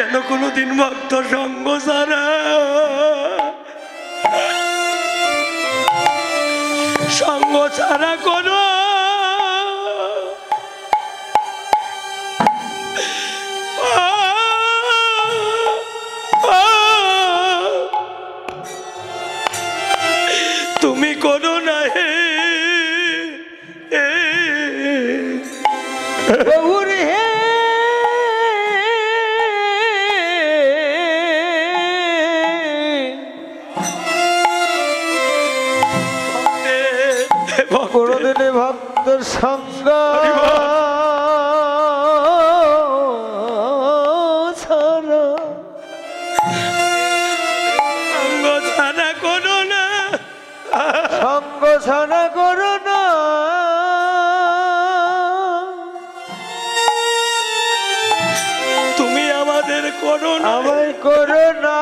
কেন কোনোদিন ভক্ত সঙ্গ ছাড়া সঙ্গ ছাড়া কোনো তুমি কোনো না হে কোনদিন ভক্তের সঙ্গ ছাড়া করো না সঙ্গ ছাড়া করো না তুমি আমাদের করো না আমায় করো না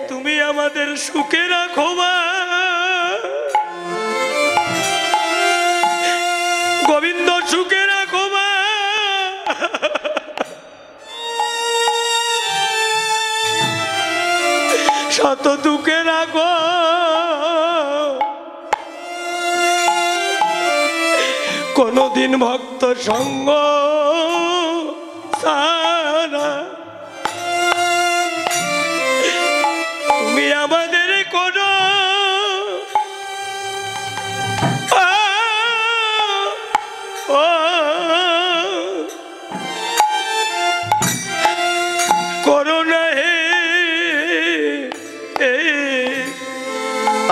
তুমি আমাদের সুখে রাখো মা গোবিন্দ সুখে রাখো মা শত দুঃখে রাখো কোনদিন ভক্ত সঙ্গ ছাড়া তুমি আমাদের করো করো না হে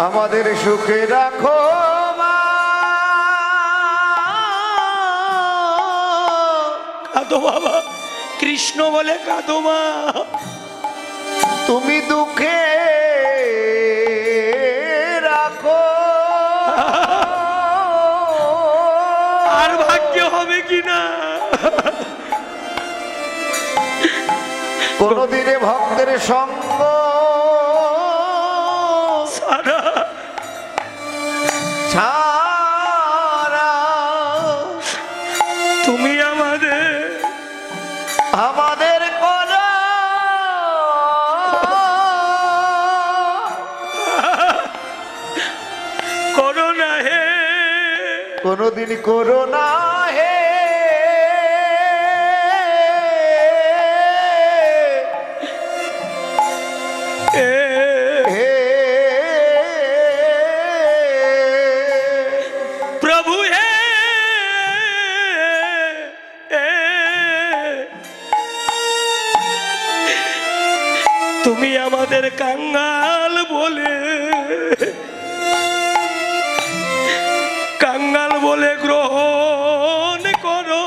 আমাদের সুখে রাখো কাঁদো বাবা কৃষ্ণ বলে কাঁদো মা তুমি দুঃখে রাখো আর ভাগ্য হবে কিনা কোনদিনে ভক্তের সঙ্গ ছাড়া তুমি আমাদের করো করো না হে কোনদিন করো না হে প্রভু হে তুমি আমাদের কাঙ্গাল বলে গ্রহণ করো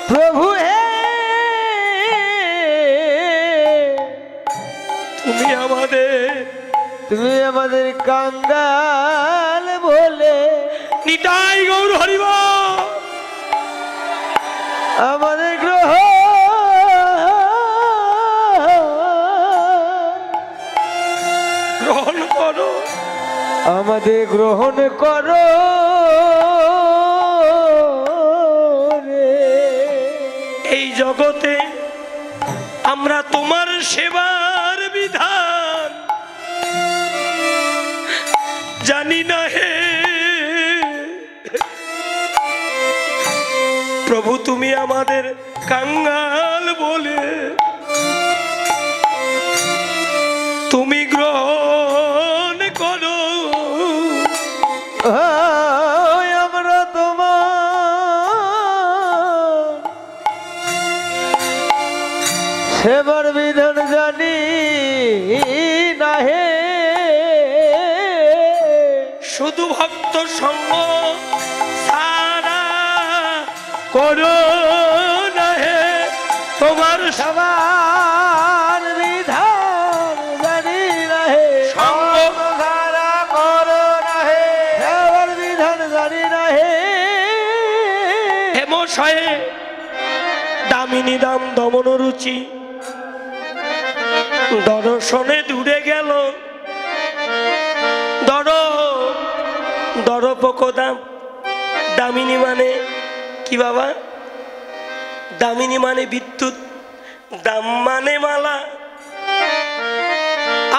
প্রভু হে তুমি আমাদের কাঙ্গাল বলে নিতাই গৌর হরিব আমাদের গ্রহণ করো আমাদের গ্রহণ করো এই জগতে আমরা তোমার সেবার বিধান জানি না হে প্রভু তুমি আমাদের কাঙ্গাল বলে তুমি গ্রহণ করো আমরা তোমার সেবার বিধান জানি না হে শুধু ভক্ত সঙ্গ সারা করো না হে তোমার সবার বিধান জানি না হে সঙ্গ সারা করো না হে সবার বিধান জানি না হে হেমশয়ে দামিনী দাম দমন রুচি দর্শনে দূরে গেল দরপকদাম। দামিনী মানে কি বাবা? দামিনী মানে বিদ্যুৎ, দাম মানে মালা।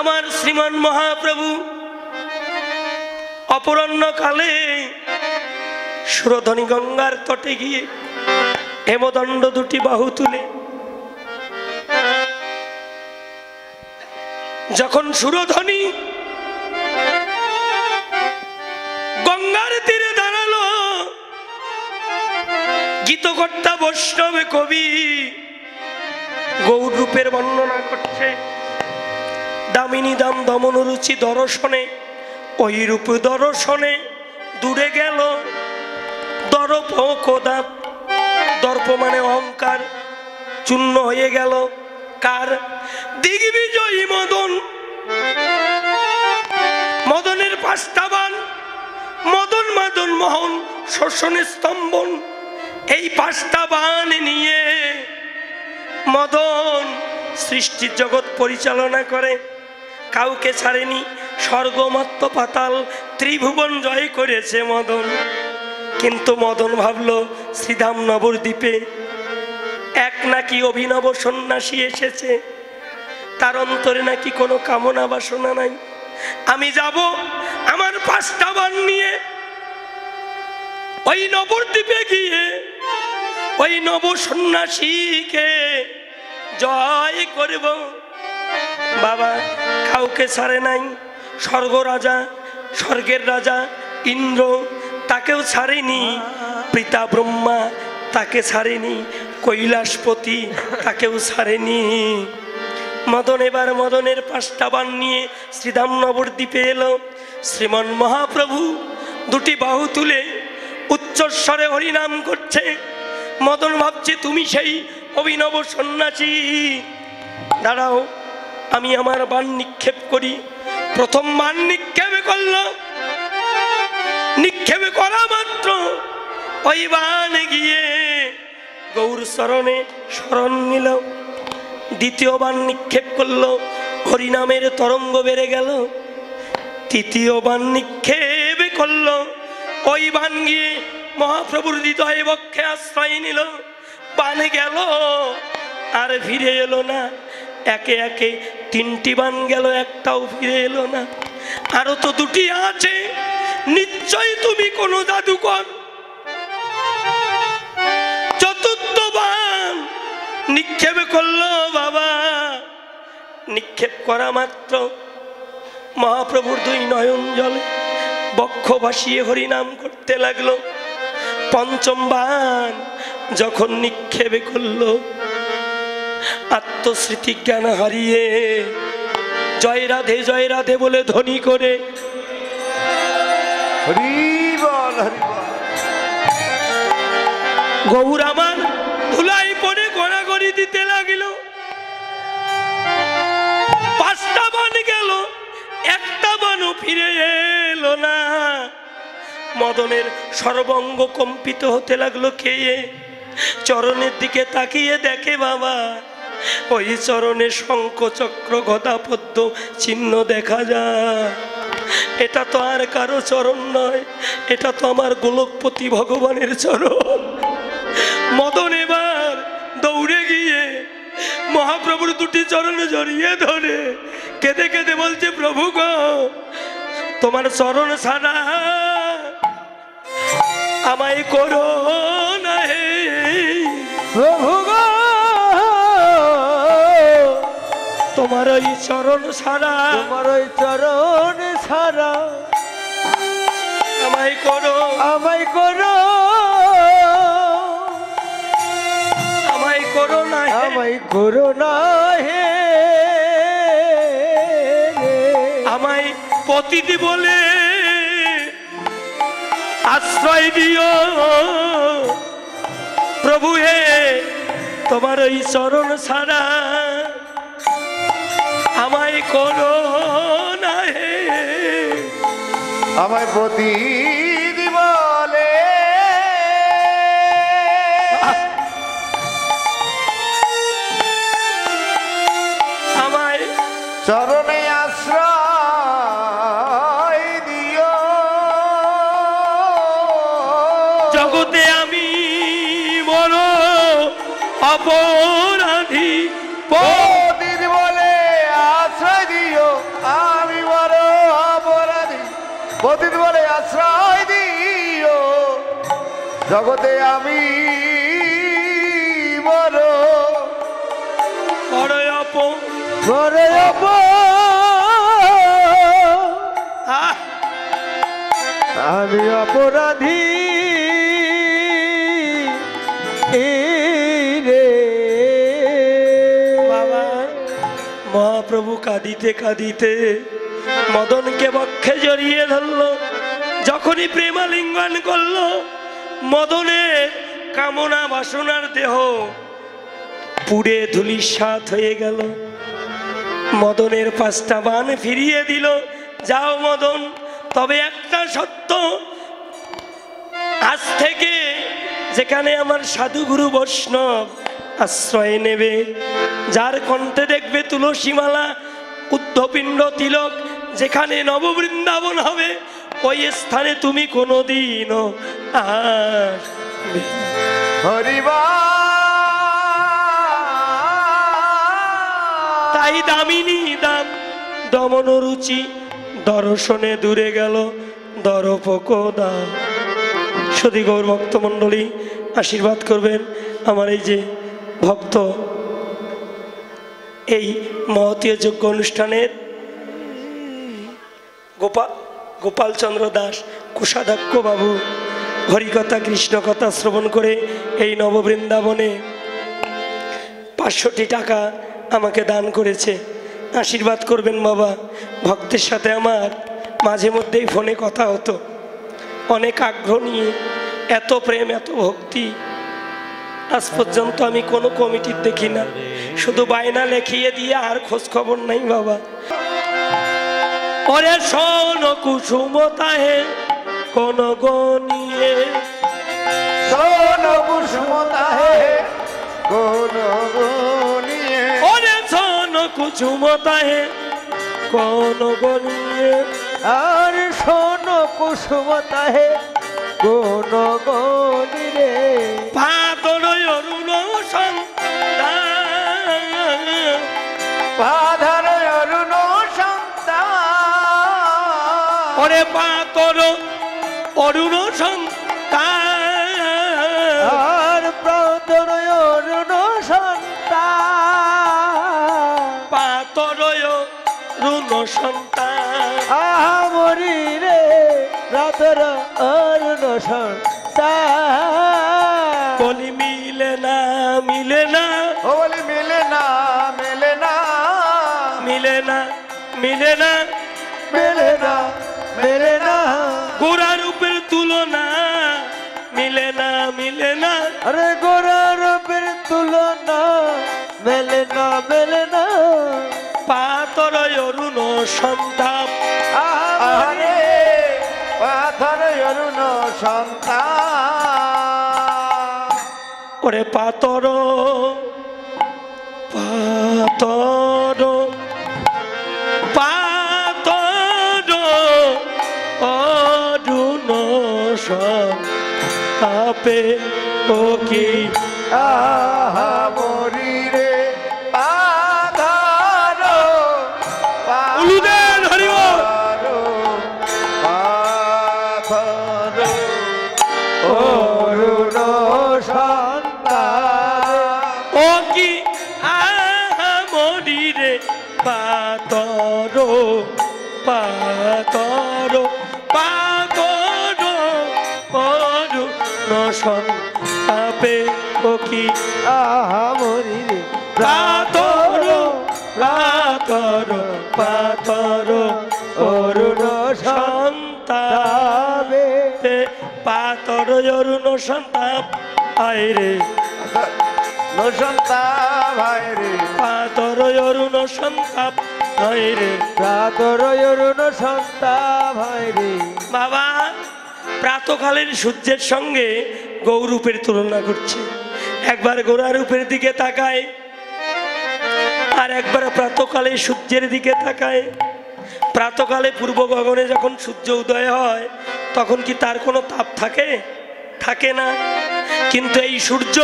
আমার শ্রীমান মহাপ্রভু অপরাহ্ন কালে সুরধনী গঙ্গার তটে গিয়ে হেমদণ্ড দুটি বাহু তুলে যখন সুরধনী গঙ্গার তীরে দাঁড়ালো, গীতকর্তা বৈষ্ণবে কবি গৌর রূপের বর্ণনা করছে। দামিনী দাম দমন রুচি দর্শনে, ওই রূপ দর্শনে দূরে গেল দর্প কোদাপ। দর্প মানে অহংকার, চূর্ণ হয়ে গেল কার? দিগ্বিজয়ী মদন। মদনের পাঁচটা বাণ, মদন মাদন মোহন শোষণ স্তম্ভন। এই পাঁচটা বাণ নিয়ে মদন সৃষ্টির জগৎ পরিচালনা করে, কাউকে ছাড়েনি। স্বর্গ মর্ত্য পাতাল ত্রিভুবন জয় করেছে মদন। কিন্তু মদন ভাবলো শ্রীধাম নবদ্বীপে এক নাকি অভিনব সন্ন্যাসী এসেছে, তার অন্তরে নাকি কোনো কামনা বাসনা নাই। আমি যাব আমার পাঁচটা বাণ নিয়ে ওই নবদ্বীপে গিয়ে ওই নব সন্ন্যাসীকে জয় করব। বাবা কাউকে ছাড়ে নাই। স্বর্গ রাজা, স্বর্গের রাজা ইন্দ্র তাকেও ছাড়েনি, পিতা ব্রহ্মা তাকে ছাড়েনি, কৈলাসপতি তাকেও ছাড়েনি। মদন এবার মদনের পাঁচটা বাণ নিয়ে শ্রীধাম নবদ্বীপে এলো। শ্রীমন মহাপ্রভু দুটি বাহু তুলে উচ্চস্বরে হরিনাম করছে। মদন ভাবছে তুমি সেই অভিনব সন্ন্যাসী, দাঁড়াও আমি আমার বাণ নিক্ষেপ করি। প্রথম বাণ নিক্ষেপ করল, নিক্ষেপ করা মাত্র ওই বাণ গিয়ে গৌর চরণে শরণ নিল। দ্বিতীয় বাণ নিক্ষেপ করলো, হরিনামের তরঙ্গ বেড়ে গেল। তৃতীয় বাণ নিক্ষেপ করলো, ওই বাণ গিয়ে মহাপ্রভুর হৃদয়ে বক্ষে আশ্রয় নিল। বাণ গেল আর ফিরে এলো না। একে একে তিনটি বাণ গেল, একটাও ফিরে এলো না। আরো তো দুটি আছে, নিশ্চয় তুমি কোনো জাদুকর। চতুর্থ বাণ নিক্ষেপ করলো বাবা। নিক্ষেপ করা মাত্র মহাপ্রভুর দুই নয়ন জলে, বক্ষ ভাসিয়ে হরিনাম করতে লাগলো। পঞ্চম বাণ যখন নিক্ষেপ করলো, আত্মস্মৃতি জ্ঞান হারিয়ে জয় রাধে বলে ধ্বনি করে হরি বল হরি বল। গৌর আমার ধুলাই পড়ে গড়াগড়ি দিতে লাগিল। পাঁচটা বাণ গেল, একটা বাণও ফিরে এলো না। মদনের সর্বঙ্গ কম্পিত হতে লাগলো। কে? চরণের দিকে তাকিয়ে দেখে বাবা, ওই চরণে শঙ্খ চক্র গদা পদ্ম চিহ্ন দেখা যায়। এটা তো আর কারো চরণ নয়, এটা তো আমার গোলকপতি ভগবানের চরণ। মদন এবার দৌড়ে গিয়ে মহাপ্রভুর দুটি চরণে জড়িয়ে ধরে কেঁদে কেঁদে বলছে, প্রভু গো তোমার চরণ ছাড়া আমায় করো না হে। প্রভু গো তোমার ওই চরণ ছাড়া, তোমার ওই চরণ ছাড়া আমায় করো, আমায় করো, আমায় করো না হে। আমায় করো না হে। আমায় পতিতি বলে আশ্রয় দিও প্রভু হে। তোমার ওই চরণ ছাড়া আমায় করো না হে। আমায় প্রতিদি বলে আমায় চরণে আশ্রয় দিও। অপরাধী পতিত বলে আশ্রয় দিও আমি বড় অপরাধী পতিত বলে আশ্রয় দিও জগতে আমি বড় বড় বড় আমি অপরাধী রে বাবা। মহাপ্রভু কাঁদিতে কাঁদিতে মদনকে বক্ষে জড়িয়ে ধরলো। যখনই প্রেমালিঙ্গন করলো, মদনের কামনা বাসনার দেহ পুড়ে ধূলিসাৎ হয়ে গেল। মদনের 5টা বাণ ফিরিয়ে দিল। যাও মদন, তবে একটা সত্য, আজ থেকে যেখানে আমার সাধুগুরু বৈষ্ণব আশ্রয় নেবে, যার কণ্ঠে দেখবে তুলসীমালা, উদ্ধপিণ্ড তিলক, যেখানে নববৃন্দাবন হবে, ওই স্থানে তুমি কোনোদিনও আসবে না। হরিবা তাই দামিনী দাম দমন রুচি দর্শনে দূরে গেল দরপকদা। সদী গৌর ভক্তমণ্ডলী আশীর্বাদ করবেন আমার এই যে ভক্ত, এই মহতীয় যজ্ঞ অনুষ্ঠানের গোপালচন্দ্র দাস কোষাধ্যক্ষ বাবু হরিকথা কৃষ্ণকথা শ্রবণ করে এই নববৃন্দাবনে 500টি টাকা আমাকে দান করেছে। আশীর্বাদ করবেন বাবা। ভক্তের সাথে আমার মাঝে মধ্যেই ফোনে কথা হতো, অনেক আগ্রহ নিয়ে, এত প্রেম এত ভক্তি আজ পর্যন্ত আমি কোনো কমিটির দেখি না, শুধু বায়না লেখিয়ে দিয়ে আর খোঁজ খবর নাই বাবা। ওরে শোন কুসুমতা হে কোন গনিয়ে, সোন কুসুমতা হে কোন গনিয়ে ওরে শোন কুসুমতা হে কোন গনিয়ে, আর সোন কুসুমতা হে কোন গনিরে পাতর অরুণ সন্তান, বাধার অরুণ সন্তান ওরে পাতর অরুণ সন্তান, আর প্রাতর অরুণ সন্তান পাতর অরুণ সন্তান, আমরি রে প্রাতর অরুণ সন্তান বলি মিলে না মিলে না ও বলি মিলে না মিলে না মিলে না মিলে না, মেলে না মেলে না গোড়া রূপের তুলনা মিলে না মিলে না, আরে গোরা রূপের তুলনা মেলে না মেলে না পাতর অরুণ সন্তাপ, আরে পাথর অরুণ সন্তান ওরে পাতর পাতর পাতর অরুণ সন্তাপে ও কি আহা মরি রে পাথর উলুদের হরিব পাথর অরুণ সন্তান ও কি মরি রে পাতর পাতর পাতর অরুণ সন্তাপে ও কি আহা মরি রে পাতর পাতর পাতর অরুণ সন্তাপে পাতর অরুণ সন্তাপ আয় রে সন্তান ভাই রে পাতর অরুণ সন্তাপ আয় রে প্রাতর অরুণ সন্তান ভাই রে বাবা। প্রাতকালের সূর্যের সঙ্গে গৌরূপের তুলনা করছে, একবার গোড়ারূপের দিকে তাকায় আর একবার প্রাতকালে সূর্যের দিকে তাকায়। প্রাতকালে পূর্ব গগনে যখন সূর্য উদয় হয় তখন কি তার কোনো তাপ থাকে? থাকে না। কিন্তু এই সূর্য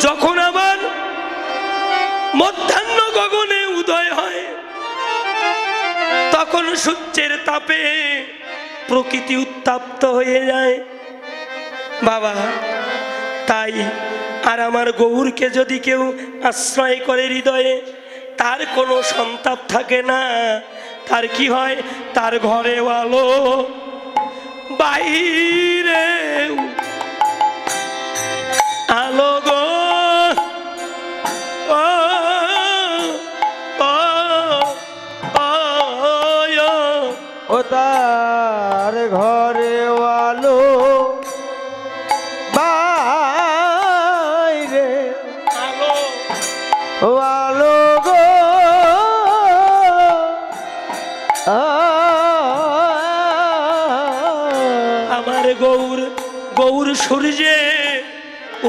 যখন আবার মধ্যাহ্ন গগনে উদয় হয়, তখন সূর্যের তাপে প্রকৃতি উত্তপ্ত হয়ে যায় বাবা। তাই আর আমার গৌরকে যদি কেউ আশ্রয় করে হৃদয়ে, তার কোনো সন্তাপ থাকে না। তার কি হয়? তার ঘরে আলো, বাইরে আলো গো। ও ও ও ও তার ঘরে আলো, বাইরে আলো আলো গো। আমার গৌর গৌর সূর্যে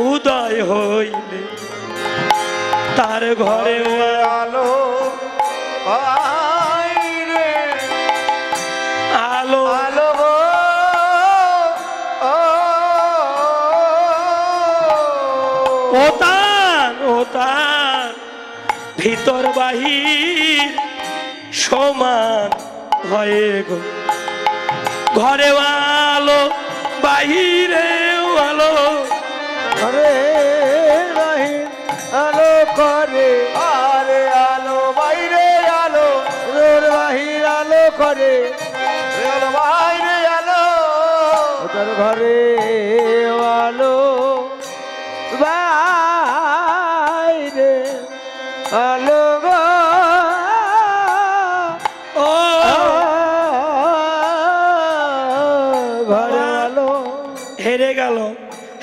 উদয় হইলে তার ঘরে আলো, বাইরে আলো আলো গো। ও তার ভিতর বাহির সমান হয়ে গো। ঘরে আলো, বাহিরে আলো, ঘরে বাহির আলো করে, আরে আলো বাইরে আলো, ঘরের বাহির আলো করে, আলো বাইরে আলো, তার ঘরে আলো, বাইরে আলো গো। ও ঘরে আলো। হেরে গেল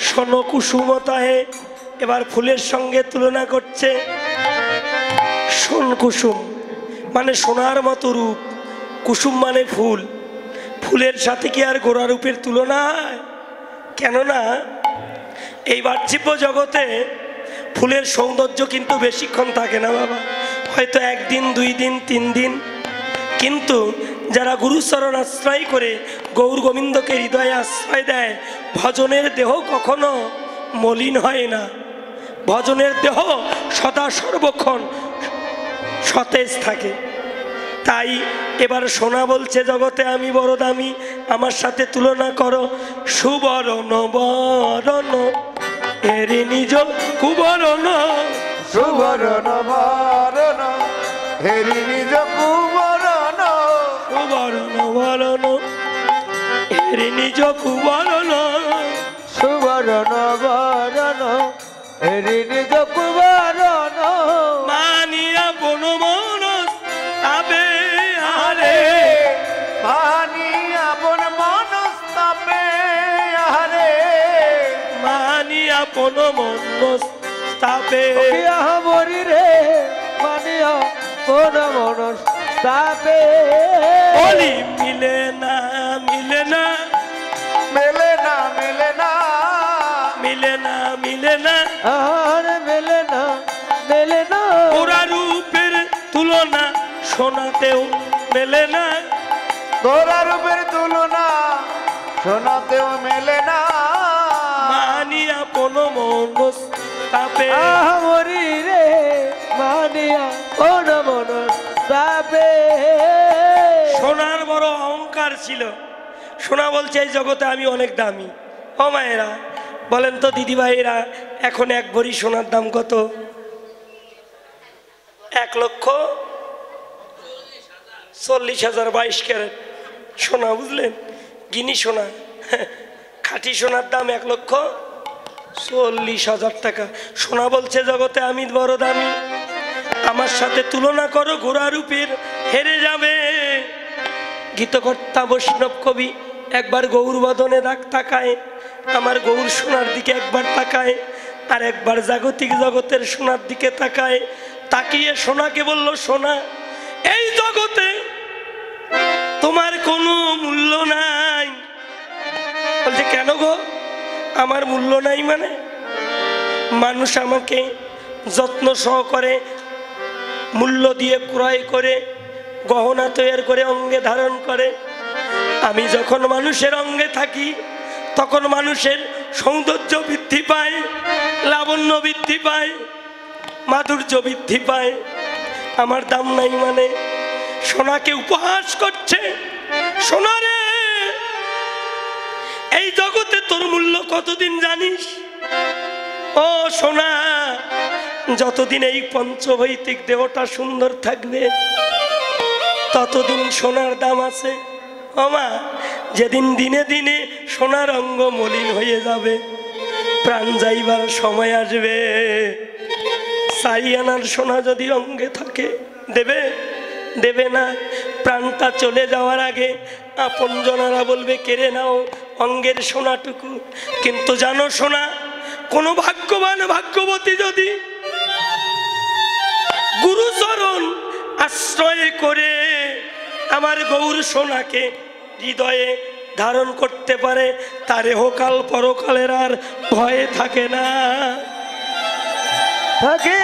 শোনো কুসুমতাহে। এবার ফুলের সঙ্গে তুলনা করছে। সোন কুসুম মানে সোনার মতো রূপ, কুসুম মানে ফুল। ফুলের সাথে কি আর গোড়া রূপের তুলনা হয়? কেননা এই বাহ্যিক জগতে ফুলের সৌন্দর্য কিন্তু বেশিক্ষণ থাকে না বাবা, হয়তো একদিন, 2 দিন, 3 দিন। কিন্তু যারা গুরুচরণ আশ্রয় করে গৌর গোবিন্দকে হৃদয়ে আশ্রয় দেয়, ভজনের দেহ কখনো মলিন হয় না। ভজনের দেহ সদা সর্বক্ষণ সতেজ থাকে। তাই এবার সোনা বলছে জগতে আমি বড় দামি, আমার সাথে তুলনা করো। সুবরণ বরণ এরি নিজ কুবরণ, সুবরণ বরণ হেরি নিজ কুবরণ, সুবরণ বরণ এরি নিজ কুবরণ, সুবরণ বরণ হেরি নিজ কুবরণ। মানিয়া বন মনস আবে আরে, মানি আপন মনস্তাপে আরে, মানিয়া বন মনস তাপে। মরি রে মানিয়া কোন মনস্তাপে। বলি মিলে না মিলে না মেলে না মেলে না, মিলে না মিলে না, আর মেলে না মেলে না, ওরা রূপের তুলনা শোনাতেও মেলে না। তোরা রূপের তুলনা শোনাতেও মেলে না। মানিয়া কোন মনস তাপে। মরি রে মানিয়া কোন মনস্তাপে। সোনার বড় অহংকার ছিল। সোনা বলছে এই জগতে আমি অনেক দামি। ও মায়েরা বলেন তো, দিদি ভাইয়েরা, এখন 1 ভরি সোনার দাম কত? 1,40,000 22 ক্যারেট সোনা, বুঝলেন? গিনি সোনা, খাঁটি সোনার দাম 1,40,000 টাকা। সোনা বলছে জগতে আমি বড় দামি, আমার সাথে তুলনা করো ঘোড়া রূপের হেরে যাবে। গীতকর্তা বৈষ্ণব কবি একবার গৌর বদনে তাকায়, আমার গৌর সোনার দিকে একবার তাকায়, আর একবার জাগতিক জগতের সোনার দিকে তাকায়। তাকিয়ে সোনাকে বলল, সোনা এই জগতে তোমার কোনো মূল্য নাই। বলছে কেন গো আমার মূল্য নাই? মানে মানুষ আমাকে যত্ন সহকারে মূল্য দিয়ে ক্রয় করে গহনা তৈরি করে অঙ্গে ধারণ করে। আমি যখন মানুষের অঙ্গে থাকি তখন মানুষের সৌন্দর্য বৃদ্ধি পায়, লাবণ্য বৃদ্ধি পায়। মাধুর্য বৃদ্ধি পায়। আমার দাম নাই মানে সোনাকে উপহাস করছে। সোনা রে, এই জগতে তোর মূল্য কতদিন জানিস? ও সোনা, যতদিন এই পঞ্চভৌতিক দেহটা সুন্দর থাকবে ততদিন সোনার দাম আছে। ওমা, যেদিন দিনে দিনে সোনার অঙ্গ মলিন হয়ে যাবে, প্রাণ যাইবার সময় আসবে, 4 আনার সোনা যদি অঙ্গে থাকে দেবে? দেবে না। প্রাণটা চলে যাওয়ার আগে আপনজনেরা বলবে কেড়ে নাও অঙ্গের সোনাটুকু। কিন্তু জানো সোনা, কোনো ভাগ্যবান ভাগ্যবতী যদি গুরুচরণ আশ্রয় করে আমার গৌর সোনাকে হৃদয়ে ধারণ করতে পারে, তার ইহকাল পরকালের আর ভয়ে থাকে না। থাকে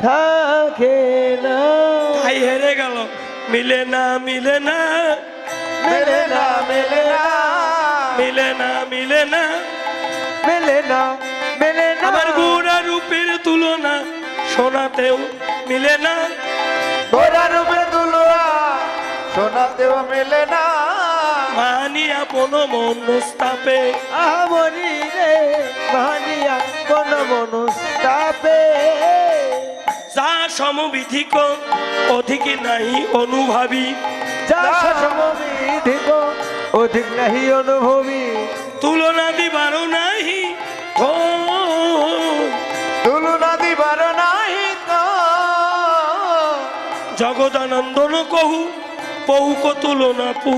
থাকে না, তাই হেরে গেল। মিলে না মিলে না মেলে না মেলে না, মিলে না মিলে না, মেলে না মেলে না, আমার গোরা রূপের তুলনা সোনাতেও মিলে না। গোরা রূপে তুলনা সোনাতেও মেলে না। মানি আপন মনস্তাপে, আমরি রে মানিয়া কোন মনস্তাপে, যা সমবিধিক অধিক নাই অনুভাবী, যা সমবিধিক অধিক নাহি অনুভবী, তুলনা দিবার নাহি তুলনা দিবার নাহি তো, জগদানন্দন কহু পৌক তুলনা পু।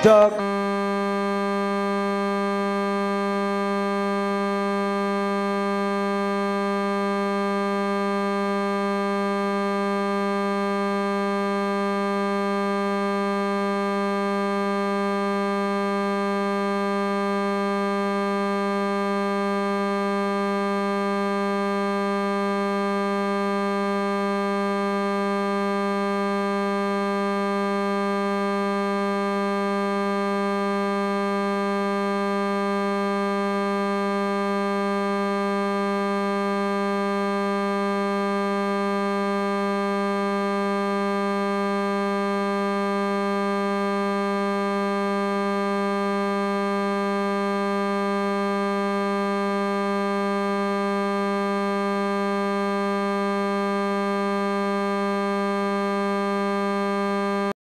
জগ